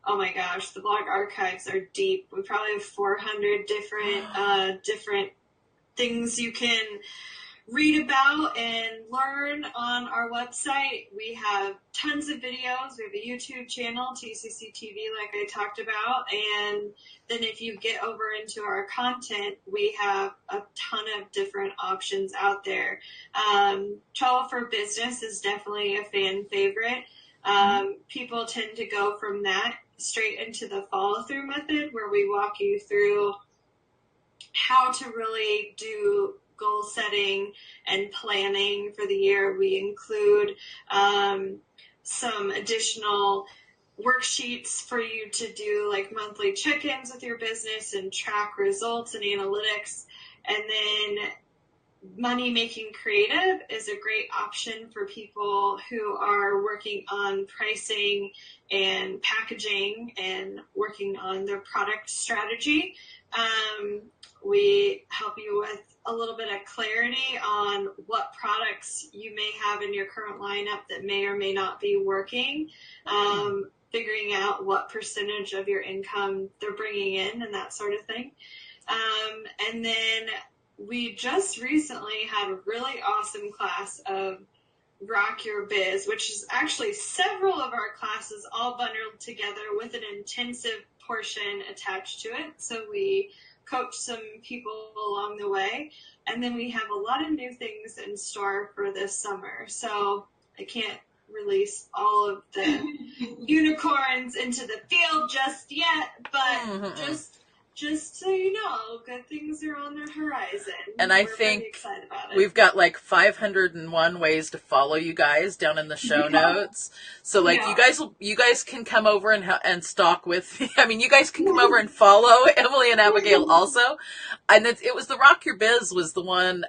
oh my gosh, the blog archives are deep. We probably have 400 different things you can read about and learn on our website. We have tons of videos. We have a YouTube channel, TCC TV, like I talked about. And then if you get over into our content, we have a ton of different options out there. Trello for Business is definitely a fan favorite. People tend to go from that straight into the follow-through method, where we walk you through how to really do goal setting and planning for the year. We include some additional worksheets for you to do monthly check-ins with your business and track results and analytics. And then Money Making Creative is a great option for people who are working on pricing and packaging and working on their product strategy. We help you with a little bit of clarity on what products you may have in your current lineup that may or may not be working, figuring out what percentage of your income they're bringing in and that sort of thing. And then we just recently had a really awesome class of Rock Your Biz, which is actually several of our classes all bundled together with an intensive portion attached to it. So we coach some people along the way, and then we have a lot of new things in store for this summer. So I can't release all of the unicorns into the field just yet, but just so you know, good things are on the horizon. And We're pretty excited about it. We've got like 501 ways to follow you guys down in the show notes. So like you guys can come over and stalk with me. I mean, you guys can come over and follow Emily and Abigail also. And it was the Rock Your Biz was the one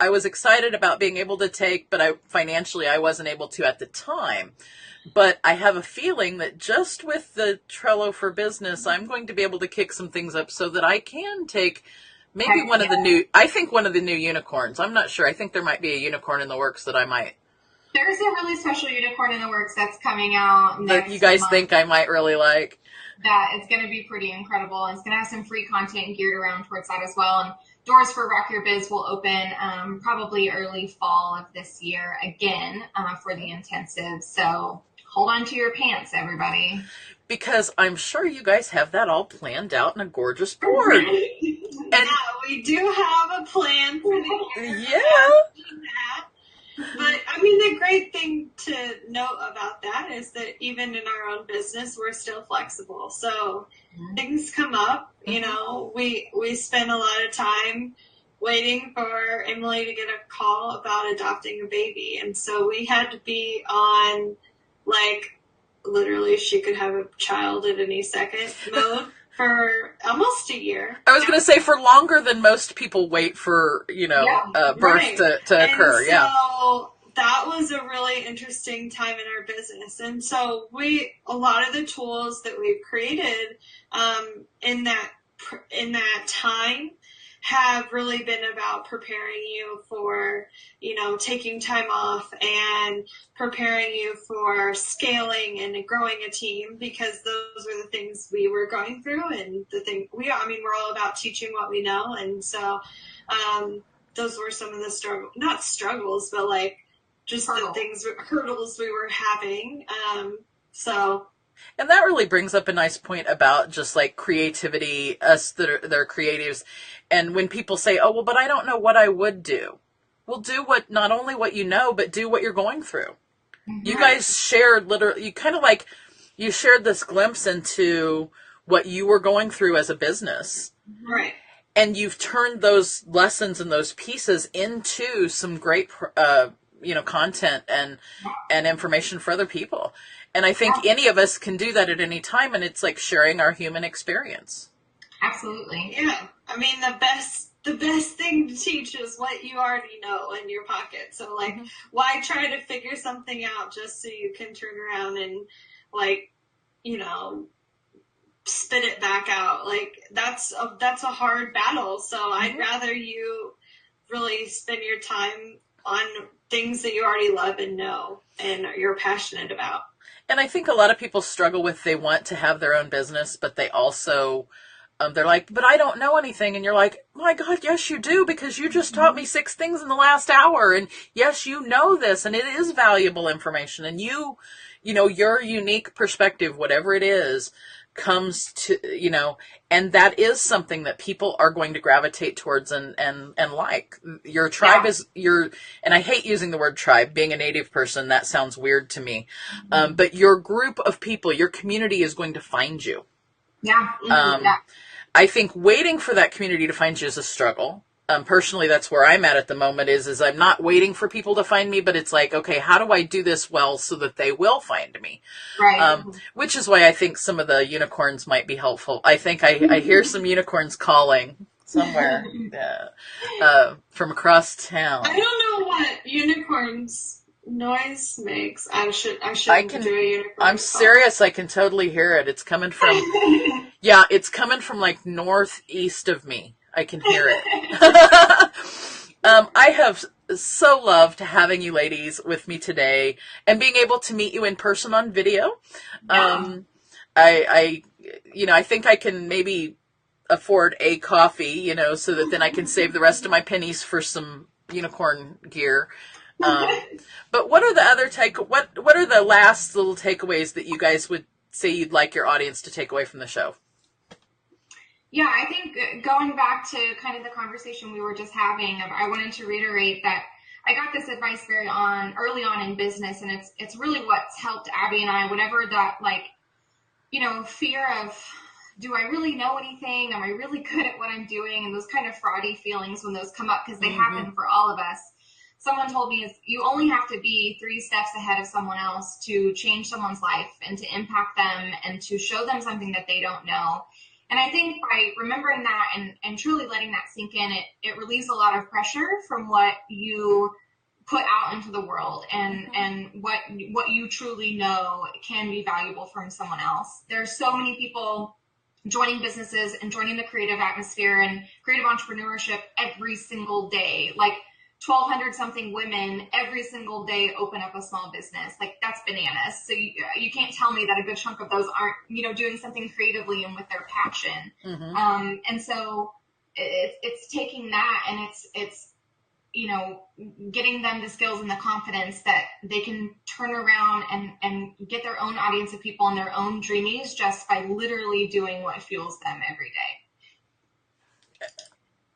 I was excited about being able to take, but financially I wasn't able to at the time. But I have a feeling that just with the Trello for Business, I'm going to be able to kick some things up so that I can take maybe one of the new unicorns. I'm not sure. I think there might be a unicorn in the works that I might. There's a really special unicorn in the works that's coming out next that you guys month think I might really like. That it's going to be pretty incredible. It's going to have some free content geared around towards that as well. And doors for Rock Your Biz will open probably early fall of this year again for the intensive. So hold on to your pants, everybody. Because I'm sure you guys have that all planned out in a gorgeous board. And yeah, we do have a plan for the year. Yeah. But, I mean, the great thing to note about that is that even in our own business, we're still flexible. So things come up, you know, we spend a lot of time waiting for Emily to get a call about adopting a baby. And so we had to be on, like, literally she could have a child at any second mode for almost a year. I was going to say for longer than most people wait for, birth to occur. So that was a really interesting time in our business. And so a lot of the tools that we've created in that time have really been about preparing you for, taking time off and preparing you for scaling and growing a team, because those were the things we were going through, and we're all about teaching what we know. And so those were some of the not struggles, but like just hurdles we were having. And that really brings up a nice point about just like creativity, us that are creatives. And when people say, oh, well, but I don't know what I would do. Well, do not only what you know, but do what you're going through. Mm-hmm. You guys shared you shared this glimpse into what you were going through as a business. Right. And you've turned those lessons and those pieces into some great, content and information for other people. And I think any of us can do that at any time, and it's like sharing our human experience. Absolutely. Yeah. I mean, the best thing to teach is what you already know in your pocket. So, like, why try to figure something out just so you can turn around and, like, spit it back out? Like, that's a hard battle. So I'd rather you really spend your time on things that you already love and know and you're passionate about. And I think a lot of people struggle with, they want to have their own business, but they also, they're like, but I don't know anything. And you're like, my God, yes, you do, because you just taught me 6 things in the last hour. And yes, you know this, and it is valuable information. And your unique perspective, whatever it is, comes to, and that is something that people are going to gravitate towards and like. Your tribe is and I hate using the word tribe, being a Native person, that sounds weird to me. But your group of people, your community is going to find you. Yeah. I think waiting for that community to find you is a struggle. Personally, that's where I'm at the moment is I'm not waiting for people to find me, but it's like, okay, how do I do this well so that they will find me? Right. Which is why I think some of the unicorns might be helpful. I think I hear some unicorns calling somewhere from across town. I don't know what unicorns noise makes. I should do a unicorn. I'm serious. I can totally hear it. It's coming from, it's coming from like northeast of me. I can hear it. I have so loved having you ladies with me today and being able to meet you in person on video. I think I can maybe afford a coffee, so that then I can save the rest of my pennies for some unicorn gear. But what are the other what are the last little takeaways that you guys would say you'd like your audience to take away from the show? Yeah, I think going back to kind of the conversation we were just having, I wanted to reiterate that I got this advice early on in business, and it's really what's helped Abby and I, whenever that fear of, do I really know anything? Am I really good at what I'm doing? And those kind of fraudy feelings when those come up, because they happen for all of us. Someone told me you only have to be 3 steps ahead of someone else to change someone's life and to impact them and to show them something that they don't know. And I think by remembering that and truly letting that sink in, it relieves a lot of pressure from what you put out into the world, and what you truly know can be valuable from someone else. There's so many people joining businesses and joining the creative atmosphere and creative entrepreneurship every single day. Like 1,200 something women every single day open up a small business. Like, that's bananas. So you can't tell me that a good chunk of those aren't, doing something creatively and with their passion. And so it's taking that, and it's getting them the skills and the confidence that they can turn around and get their own audience of people and their own dreamies just by literally doing what fuels them every day.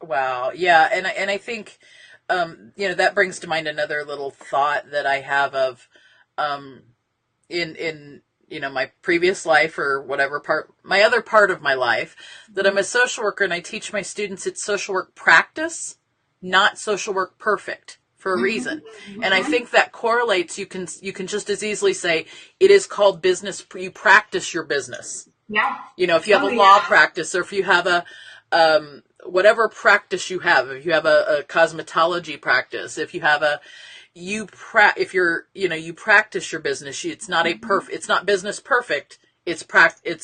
Wow. Yeah. And I think, that brings to mind another little thought that I have of, in my previous life, or whatever my other part of my life, that I'm a social worker, and I teach my students it's social work practice, not social work perfect, for a reason. And I think that correlates. You can just as easily say it is called business. You practice your business. Yeah. If you have a law practice, or if you have a, whatever practice you have, if you have a cosmetology practice, if you have you practice your business. It's not it's not business perfect. It's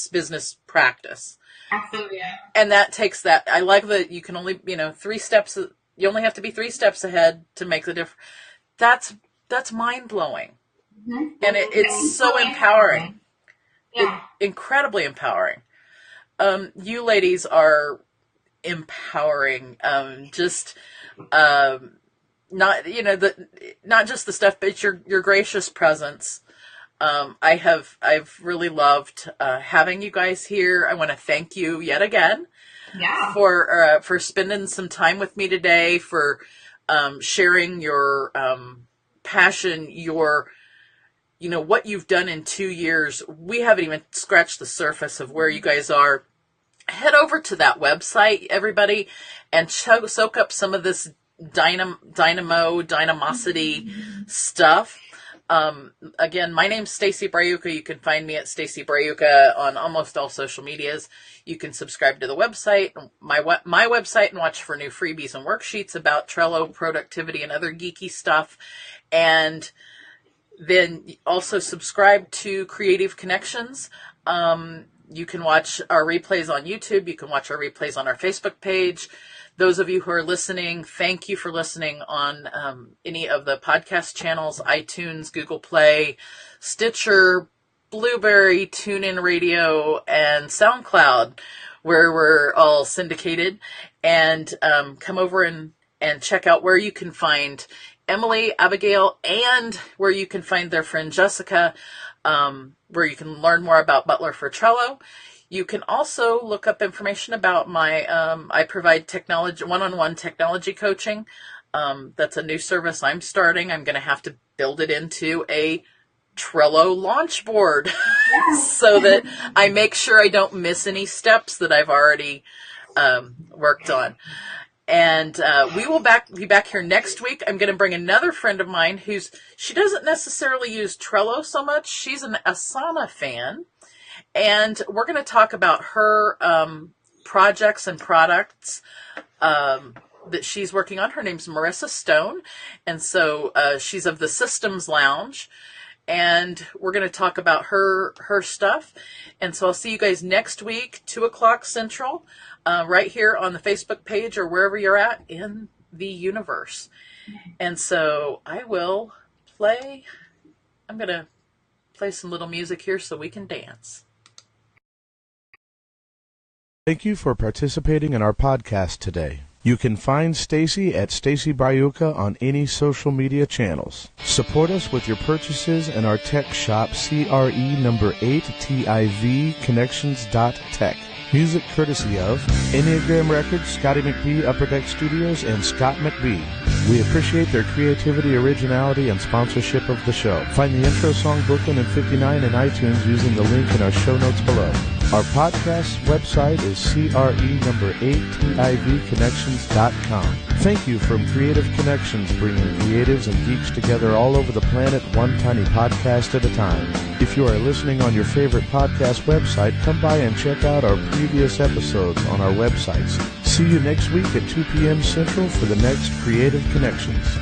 business practice. Absolutely. Yeah. And that takes that. I like that you can only, 3 steps. You only have to be 3 steps ahead to make the difference. That's mind blowing. And it's so empowering. Yeah. Incredibly empowering. You ladies are empowering. Not just the stuff, but your gracious presence. I've really loved having you guys here. I want to thank you yet again. Yeah. For spending some time with me today, for sharing your passion, your what you've done in 2 years. We haven't even scratched the surface of where you guys are. Head over to that website, everybody, and soak up some of this dynamosity stuff. Again, my name's Stacy Brayuka. You can find me at Stacy Brayuka on almost all social medias. You can subscribe to the website, my website, and watch for new freebies and worksheets about Trello, productivity, and other geeky stuff. And then also subscribe to Cre8tivConnections. You can watch our replays on YouTube. You can watch our replays on our Facebook page. Those of you who are listening, thank you for listening on any of the podcast channels: iTunes, Google Play, Stitcher, Blueberry, TuneIn Radio, and SoundCloud, where we're all syndicated. And come over and check out where you can find Emily, Abigail, and where you can find their friend Jessica, where you can learn more about ButlerForTrello. You can also look up information about my, I provide one-on-one technology coaching. That's a new service I'm starting. I'm going to have to build it into a Trello launch board so that I make sure I don't miss any steps that I've already worked on. And we will be back here next week. I'm going to bring another friend of mine she doesn't necessarily use Trello so much. She's an Asana fan. And we're going to talk about her projects and products that she's working on. Her name's Marissa Stone. And so she's of the Systems Lounge. And we're going to talk about her stuff. And so I'll see you guys next week, 2:00 Central, right here on the Facebook page or wherever you're at in the universe. And so I'm going to play some little music here so we can dance. Thank you for participating in our podcast today. You can find Stacy at Stacy Bryuka on any social media channels. Support us with your purchases in our tech shop, CRE number 8 thincreativekc.tech. Music courtesy of Enneagram Records, Scotty McBee, Upper Deck Studios, and Scott McBee. We appreciate their creativity, originality, and sponsorship of the show. Find the intro song Brooklyn and 59 in iTunes using the link in our show notes below. Our podcast website is CRE number 8 thincreativeconnections.com. Thank you from Creative Connections, bringing creatives and geeks together all over the planet, one tiny podcast at a time. If you are listening on your favorite podcast website, come by and check out our previous episodes on our websites. See you next week at 2 p.m. Central for the next Creative Connections.